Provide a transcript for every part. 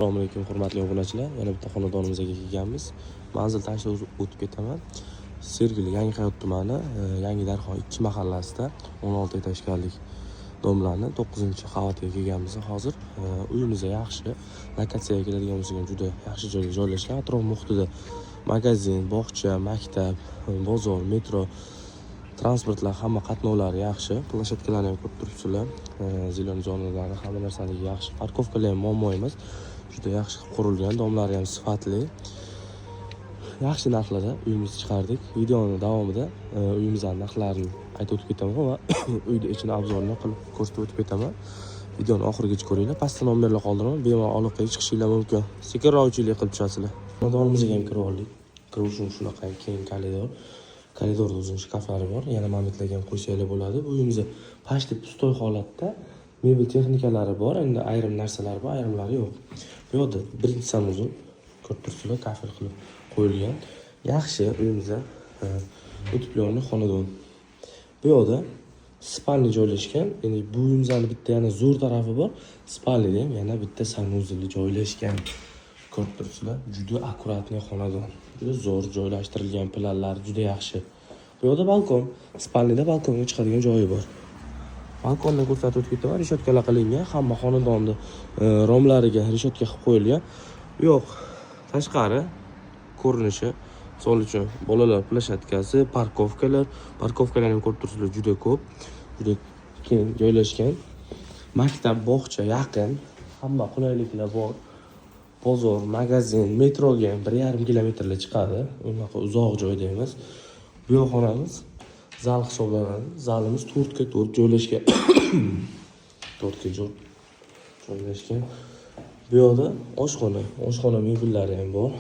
Assalomu alaykum hurmatli obunachilar. Yana bitta xonadonimizga kelganmiz. Manzil tashlab o'tib ketaman. Sergeli Yangi Hayot tumani, Yangi Darxon 2 mahallasida 16 etajlik domlarni 9-qavatga kelganmiz hozir. Uyimiz yaxshi, lokatsiyaga keladigan bo'lsa juda yaxshi joyga joylashgan. Atrof muhitida magazin, bog'cha, maktab, bozor, metro transportlar hamma qatnovlari yaxshi. Plashatkalarni ham ko'rib turibsizlar. Zilon zonalari hamma narsaligi yaxshi. Parkovkalar ham muammo emas. Juda yaxshi qurilgan, domlari ham sifatli. Yaxshi narxlarda uyimizni chiqardik. Videoning davomida uyimizning narxlarini aytib o'tib ketaman va uyda ichini obzorini qilib ko'rsatib o'tib ketaman. Videoni oxirigacha ko'ringlar. Pastda nomerlar qoldiraman. Bemalol aloqaga chiqishinglar mumkin. Sekinroqchilik qilib tushasizlar. Xonadonimizga ham kirib oldik. Kirish uchun shunaqa keng koridor. Koridorda uzun shkaflari bor. Yana magnitlarga ham qo'ysanglar bo'ladi. Bu uyimizda pashti pustoy holatda mebel texnikalari bor. Endi ayrim narsalar bor, ayrimlari yo'q. Bu yerda birinchi sanuzul ko'rib turibsizlar, kafel qilib qo'yilgan. Yaxshi uyimizda o'tibyorli xonadon. Bu yerda spalni joylashgan. Endi bu uyimizning bitta yana zo'r tarafi bor. Spalnida ham yana bitta sanuzul joylashgan. Ko'rib turibsizlar, juda akkuratniy xonadon. Juda zo'r joylashtirilgan, planlar juda yaxshi. Bu yerda balkon, spalnida balkonga chiqadigan joyi bor. Balkonni ko'rsatib o'tib ketaman. Rishotkalar qilingan, hamma xonadonning romlariga rishotka qilib qo'yilgan. Yo'q, tashqari ko'rinishi, misol uchun bolalar plashatkasi, parkovkalarni ko'rib turibsizlar, juda ko'p, juda keng joylashgan. Maktab, bog'cha yaqin, hamma qulayliklar bor. Bozor, magazin, metroga ham 1,5 kilometrga chiqadi. Unaqa uzoq joyda emas. Bu xonamiz zal hisoblanadi. Zalimiz 4x4 joylashgan. 4x4 joylashgan. Bu yerda oshxona mebellari ham bor.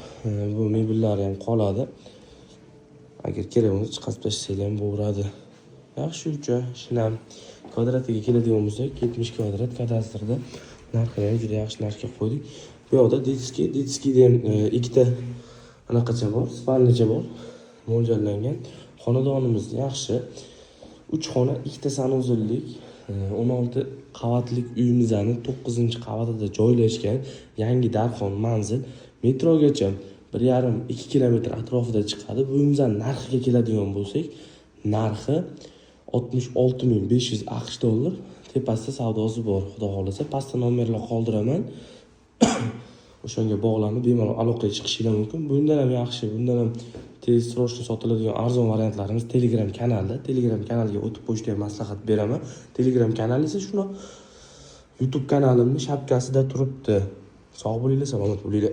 Bu mebellari ham qoladi. Agar kerak bo'lsa chiqarib tashlasak ham bo'lardi. Yaxshi uy, shinam. Kvadratiga keladigan bo'lsak, 70 kvadrat kadastrda narxini juda yaxshi narxga qo'ydik. Bu yerda detskida ham ikkita anaqacha bor, spalnicha bor, mo'ljallangan. Xonadonimiz yaxshi. 3 xona, 2 ta sanuzullik, 16 qavatlik uyimizning 9-qavatida joylashgan Yangi Darxon manzil metrogacha 1,5-2 kilometr atrofida chiqadi. Bu uyimizning narxiga keladigan bo'lsak, narxi 66.500 AQSh dollar. Tepasida savdosi bor, xudo xolasa. Pastda nomerlar qoldiraman. O'shanga bog'lanib bemalol aloqaga chiqishinglar mumkin. Bundan ham yaxshi, bundan ham tez srochni sotiladigan arzon variantlarimiz Telegram kanalda. Telegram kanaliga o'tib qo'yishda ham maslahat beraman. Telegram kanali esa shuni YouTube kanalimning shapkasida turibdi. Sog' bo'linglar, salomat bo'linglar.